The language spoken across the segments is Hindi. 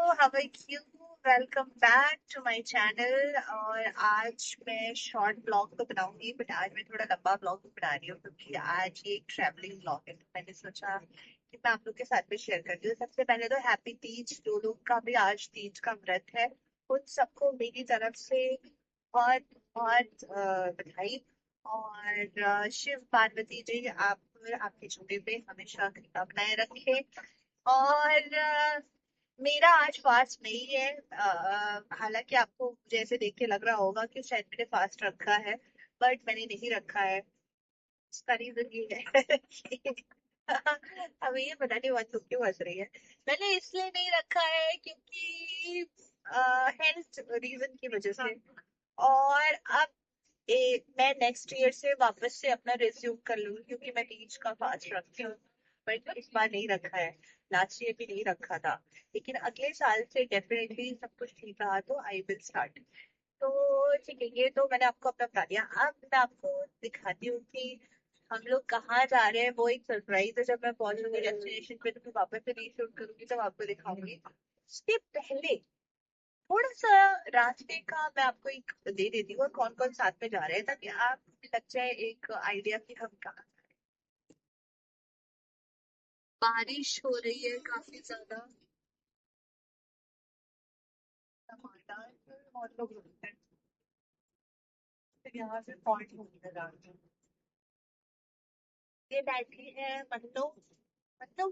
How are you? Welcome back to my channel. और आज मैं शॉर्ट ब्लॉग तो बनाऊंगी, बट आज मैं थोड़ा लंबा ब्लॉग भी बना रही हूँ क्योंकि आज ये एक ट्रैवलिंग ब्लॉग है। तो मैंने सोचा कि मैं आप लोग के साथ में शेयर करती हूँ। सबसे पहले तो हैप्पी तीज। जो लोग का भी आज तीज का व्रत है, उन सबको मेरी तरफ से बहुत बहुत बधाई। और शिव पार्वती जी आप आपके जोड़े पे हमेशा कृपा बनाए रखे। और मेरा आज फास्ट नहीं है। हालांकि आपको मुझे ऐसे देख के लग रहा होगा कि शायद मैंने फास्ट रखा है, बट मैंने नहीं रखा है। उसका रीजन ये है कि हमें ये पता नहीं बात क्यों हंस रही है। मैंने इसलिए नहीं रखा है क्योंकि हेल्थ रीजन की वजह से। और अब मैं नेक्स्ट ईयर से वापस से अपना रिज्यूम कर लूंगी क्योंकि मैं टीच का फास्ट रखती हूँ। बट इस बार नहीं रखा है। लास्ट ईयर भी नहीं रखा था। लेकिन अगले साल से डेफिनेटली सब कुछ ठीक रहा तो आई विल स्टार्ट। तो ठीक है, ये तो मैंने आपको अपना बता दिया। अब मैं आपको दिखाती हूँ कि हम लोग कहाँ जा रहे हैं। वो एक सरप्राइज है। जब मैं पहुंचूंगी डेस्टिनेशन पे तो मैं वापस से रीशूट करूंगी, तब आपको दिखाऊंगी। उसके पहले थोड़ा सा रास्ते का मैं आपको एक दे देती हूँ और कौन कौन साथ में जा रहे हैं, ताकि आप लग जाए एक आइडिया कि हम कहाँ। बारिश हो रही है काफी ज्यादा। टमाटर बहुत लोग रुकते हैं। फिर यहाँ से पॉइंट घूमने जाते हैं। ये बैठी है मन्नू। मन्नू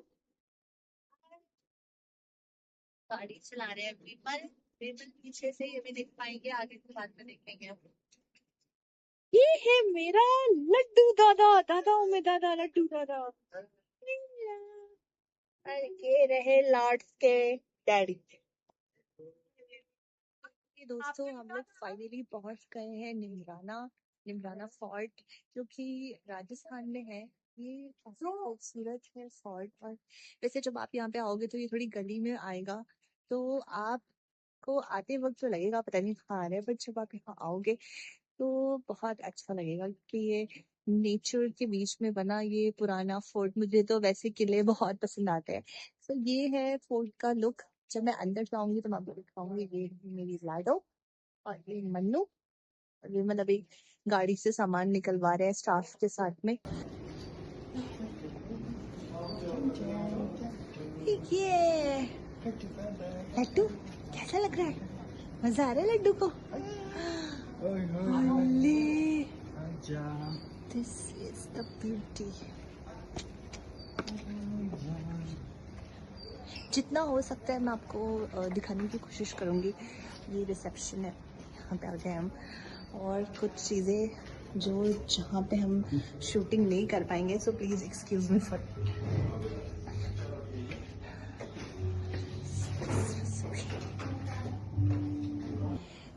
गाड़ी चला रहे हैं विमल। विमल पीछे से ये भी देख पाएंगे, आगे के बाद में देखेंगे। ये है मेरा लड्डू दादा। दादा हूँ मैं, दादा लड्डू दादा। और ये रहे लॉर्ड्स के डैडी। ये दोस्तों हम लोग फाइनली पहुंच गए हैं निमराना। निमराना फोर्ट जो कि राजस्थान में है। ये काफी खूबसूरत है फोर्ट। और वैसे जब आप यहाँ पे आओगे तो ये थोड़ी गली में आएगा, तो आपको आते वक्त तो लगेगा पता नहीं कहाँ आ रहे हैं, बट जब आप यहाँ आओगे तो बहुत अच्छा लगेगा क्योंकि ये नेचर के बीच में बना ये पुराना फोर्ट। मुझे तो वैसे किले बहुत पसंद आते हैं। तो ये है फोर्ट का लुक। जब मैं अंदर जाऊंगी तो मैं आपको दिखाऊंगी। ये मेरी लाडो और ये मन्नू। और ये मतलब एक गाड़ी से सामान निकलवा रहे हैं स्टाफ के साथ में। ये लड्डू कैसा लग रहा है? मजा आ रहा है लड्डू को? This is the beauty. जितना हो सकता है मैं आपको दिखाने की कोशिश करूंगी। ये रिसेप्शन है, यहाँ पे आ गए हम। और कुछ चीज़ें जो जहाँ पे हम शूटिंग नहीं कर पाएंगे, so please excuse me for.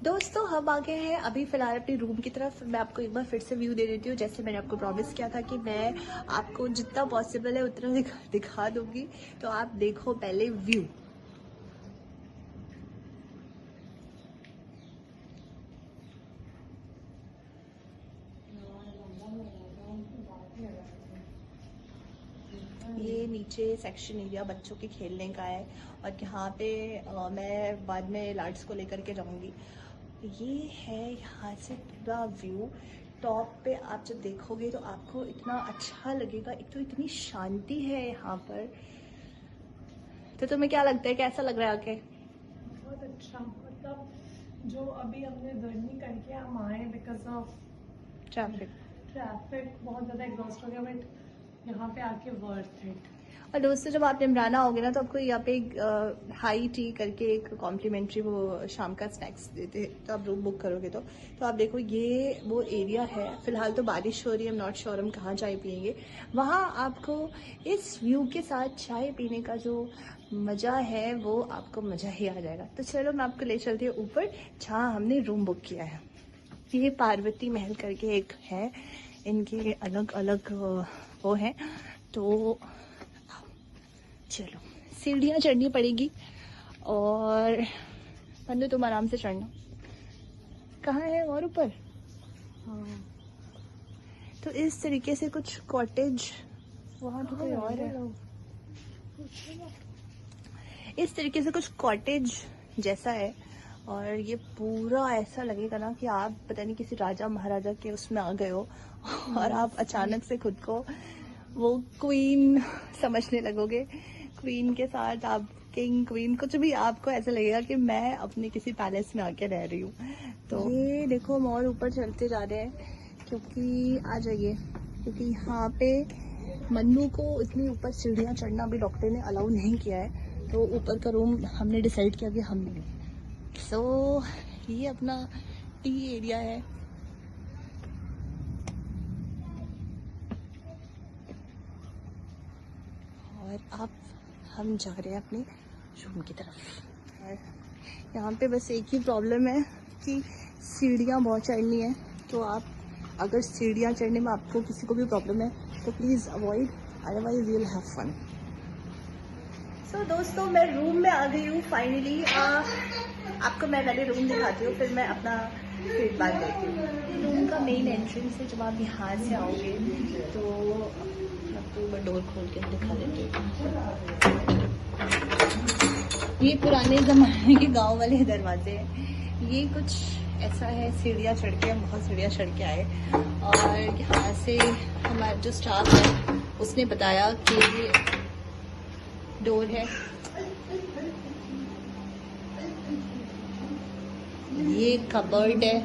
दोस्तों हम आ गए हैं अभी फिलहाल अपने रूम की तरफ। मैं आपको एक बार फिर से व्यू दे देती हूँ। जैसे मैंने आपको प्रॉमिस किया था कि मैं आपको जितना पॉसिबल है उतना दिखा दूंगी। तो आप देखो पहले व्यू। ये नीचे सेक्शन एरिया बच्चों के खेलने का है। और यहाँ पे मैं बाद में लाड्स को लेकर के जाऊँगी। ये है यहाँ से पूरा व्यू। टॉप पे आप जब देखोगे तो आपको इतना अच्छा लगेगा। एक तो इतनी शांति है यहाँ पर। तो तुम्हें क्या लगता है, कैसा लग रहा है आके? बहुत अच्छा। मतलब जो अभी हमने जर्नी करके हम आए बिकॉज ऑफ ट्रैफिक। ट्रैफिक बहुत ज़्यादा एग्जॉस्ट हो गया, बट यहाँ पे आके वर्थ इट। और दोस्तों जब आप निमराना होगे ना तो आपको यहाँ पे एक हाई टी करके एक कॉम्प्लीमेंट्री वो शाम का स्नैक्स देते हैं। तो आप रूम बुक करोगे तो आप देखो ये वो एरिया है। फिलहाल तो बारिश हो रही है, नॉट श्योर हम कहाँ चाय पियेंगे। वहाँ आपको इस व्यू के साथ चाय पीने का जो मज़ा है वो आपको मज़ा ही आ जाएगा। तो चलो मैं आपको ले चलती हूँ ऊपर जहाँ हमने रूम बुक किया है। ये पार्वती महल करके एक है, इनके अलग अलग वो है। तो चलो सीढ़ियाँ चढ़नी पड़ेगी। और बंदू तुम आराम से चढ़ना। कहाँ है और ऊपर? हाँ। तो इस तरीके से कुछ कॉटेज वहाँ तो कोई और है। इस तरीके से कुछ कॉटेज जैसा है और ये पूरा ऐसा लगेगा ना कि आप पता नहीं किसी राजा महाराजा के उसमें आ गए हो और आप अचानक से खुद को वो क्वीन समझने लगोगे। क्वीन के साथ आप किंग क्वीन कुछ भी, आपको ऐसा लगेगा कि मैं अपने किसी पैलेस में आके रह रही हूँ। तो ये देखो हम और ऊपर चलते जा रहे हैं क्योंकि आ जाइए, क्योंकि यहाँ पे मन्नू को इतनी ऊपर सीढ़ियाँ चढ़ना अभी डॉक्टर ने अलाउ नहीं किया है, तो ऊपर का रूम हमने डिसाइड किया कि हम लेंगे। सो ये अपना टी एरिया है। और अब हम जा रहे हैं अपने रूम की तरफ। यहाँ पे बस एक ही प्रॉब्लम है कि सीढ़ियाँ बहुत चढ़नी है, तो आप अगर सीढ़ियाँ चढ़ने में आपको किसी को भी प्रॉब्लम है तो please avoid, otherwise you will have fun. So दोस्तों मैं रूम में आ गई हूँ फाइनली। आपको मैं पहले रूम दिखाती हूँ, फिर मैं अपना फीडबैक देती हूँ। रूम का मेन एंट्रेंस है, जब आप यहाँ से आओगे तो आपको मैं डोर खोल के दिखा देती हूँ। ये पुराने ज़माने के गांव वाले दरवाजे हैं। ये कुछ ऐसा है, सीढ़ियाँ चढ़ के, हम बहुत सीढ़ियाँ चढ़ के आए और यहाँ से हमारा जो स्टाफ है उसने बताया कि डोर है, ये कबर्ड है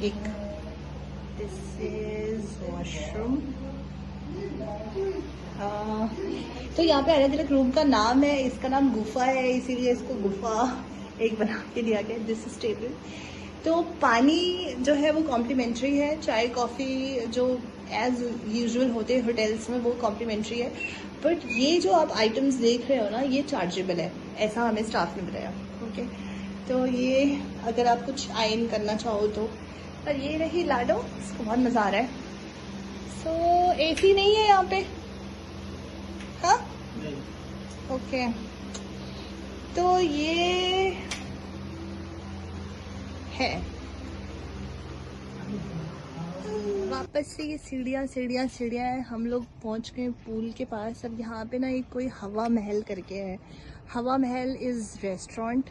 एक, दिस इज वॉशरूम। तो यहाँ पे अलग अलग रूम का नाम है, इसका नाम गुफा है इसीलिए इसको गुफा एक बना के दिया गया। This is table. तो पानी जो है वो कॉम्प्लीमेंट्री है, चाय कॉफ़ी जो एज यूजुअल होते हैं होटल्स में वो कॉम्प्लीमेंट्री है, बट ये जो आप आइटम्स देख रहे हो ना ये चार्जेबल है, ऐसा हमें स्टाफ ने बताया। ओके, तो ये अगर आप कुछ आयन करना चाहो तो। पर ये रही लाडो, इसको बहुत मज़ा आ रहा है। सो एसी नहीं है यहाँ पे, हाँ ओके। तो ये है वापस से ये सीढ़ियाँ सीढ़ियाँ सीढ़ियाँ हैं। हम लोग पहुँच गए पूल के पास। अब यहाँ पे ना एक कोई हवा महल करके है। हवा महल इज़ रेस्टोरेंट।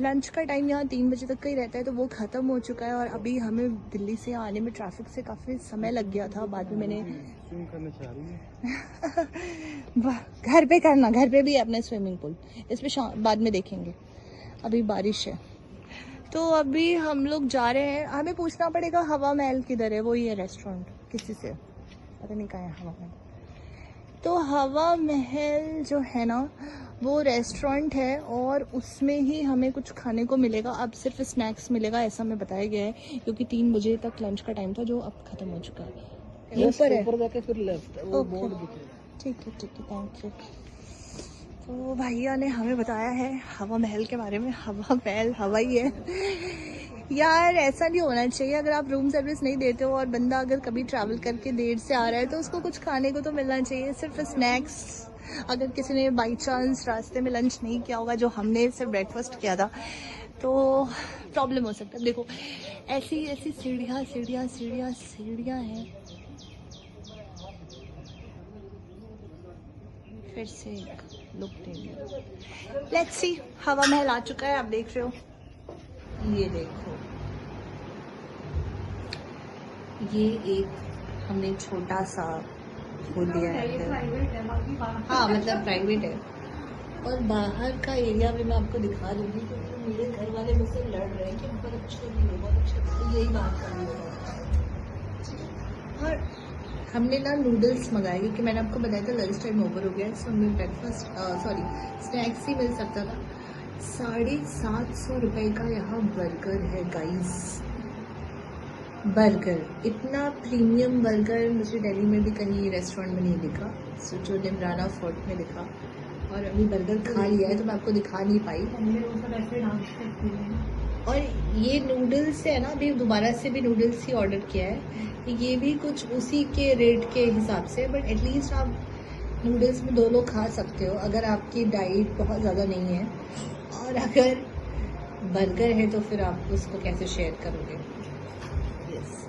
लंच का टाइम यहाँ 3 बजे तक का ही रहता है, तो वो ख़त्म हो चुका है और अभी हमें दिल्ली से आने में ट्रैफिक से काफ़ी समय लग गया था। बाद में मैंने करना चाह रही है घर पे करना, घर पे भी है अपना स्विमिंग पूल, इस पे बाद में देखेंगे, अभी बारिश है। तो अभी हम लोग जा रहे हैं, हमें पूछना पड़ेगा हवा महल किधर है, वो ही है रेस्टोरेंट, किसी से पता नहीं कहाँ है हवा महल। तो हवा महल जो है ना वो रेस्टोरेंट है और उसमें ही हमें कुछ खाने को मिलेगा। अब सिर्फ स्नैक्स मिलेगा ऐसा हमें बताया गया है, क्योंकि 3 बजे तक लंच का टाइम था जो अब ख़त्म हो चुका है। ये ऊपर है, ऊपर जाके फिर लेफ्ट वो बोर्ड दिखे। ठीक है थैंक यू। तो भैया ने हमें बताया है हवा महल के बारे में। हवा महल हवा ही है यार, ऐसा नहीं होना चाहिए। अगर आप रूम सर्विस नहीं देते हो और बंदा अगर कभी ट्रैवल करके देर से आ रहा है तो उसको कुछ खाने को तो मिलना चाहिए, सिर्फ स्नैक्स। अगर किसी ने बाई चांस रास्ते में लंच नहीं किया होगा, जो हमने सिर्फ ब्रेकफास्ट किया था, तो प्रॉब्लम हो सकता है। देखो ऐसी ऐसी सीढ़ियाँ सीढ़ियाँ सीढ़ियाँ सीढ़ियाँ हैं। फिर से एक लुक देंगे। लेट्स सी, हवा महल आ चुका है, आप देख रहे हो। ये देखो, ये एक हमने छोटा सा वो दिया है, हाँ मतलब प्राइवेट है। और बाहर का एरिया भी मैं आपको दिखा दूंगी, क्योंकि तो मेरे घर वाले मुझसे लड़ रहे हैं कि ऊपर अच्छे नहीं है, बहुत अच्छे, तो यही बात करनी है। और हमने ना नूडल्स मंगाए, क्योंकि मैंने आपको बताया था लंच टाइम ओवर हो गया, सो हमें ब्रेकफास्ट स्नैक्स ही मिल सकता था। 750 रुपये का यहाँ बर्गर है गाइस। बर्गर, इतना प्रीमियम बर्गर मुझे दिल्ली में भी कहीं रेस्टोरेंट में नहीं दिखा, सो जो निमराना फोर्ट में दिखा। और अभी बर्गर खा लिया है तो मैं आपको दिखा नहीं पाई। और ये नूडल्स है ना, अभी दोबारा से भी नूडल्स ही ऑर्डर किया है। ये भी कुछ उसी के रेट के हिसाब से, बट एटलीस्ट आप नूडल्स में 2 लोग खा सकते हो अगर आपकी डाइट बहुत ज़्यादा नहीं है। और अगर बर्गर है तो फिर आप उसको कैसे शेयर करोगे। यस,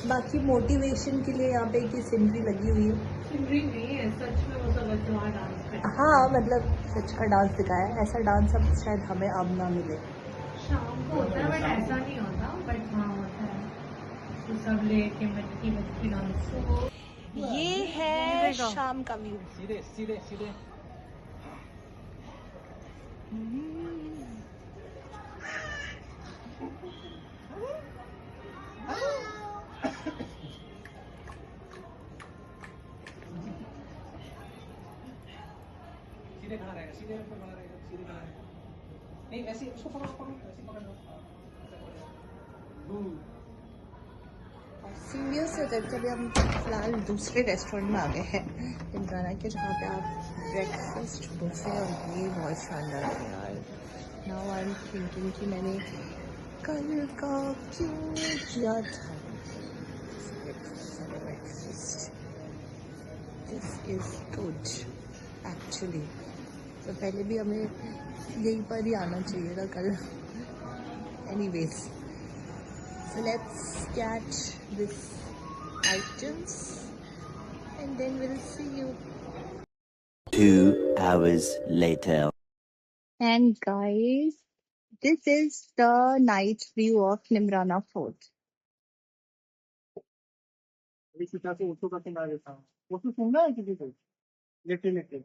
बाकी मोटिवेशन के लिए यहाँ पे एक सीनरी लगी हुई है। सिमरी नहीं है सच में, वो सब अच्छा डांस करते हैं। हाँ मतलब सच का डांस दिखाया है, ऐसा डांस अब शायद हमें अब ना मिले। शाम को होता है बट ऐसा नहीं होता, बट हाँ होता है। तो सब लेके मटकी मटकी डांस। ये है शाम का व्यू। सीधे सीधे सीधे। सीधे कहाँ रहेगा, सीधे ऊपर बना रहेगा, सीधे कहाँ रहेगा। नहीं वैसे उसको पकड़ो पकड़ो, वैसे पकड़ लो। सीढ़ियों से उतरते हुए हम फिलहाल दूसरे रेस्टोरेंट में आ गए हैं इमराना के, जहाँ पे आप ब्रेकफास्ट बुफे, और ये बहुत शानदार है यार। नाउ आई एम थिंकिंग कि मैंने कल का क्यों किया था breakfast. This is good actually. तो पहले भी हमें यहीं पर ही आना चाहिए था कल। Anyways, so let's catch this items and then we'll see you. 2 hours later. And guys, this is the night view of Nimrana Fort. अभी सीधा से उसको का सुना देता हूँ। उसको सुनना है किसी को? Little little.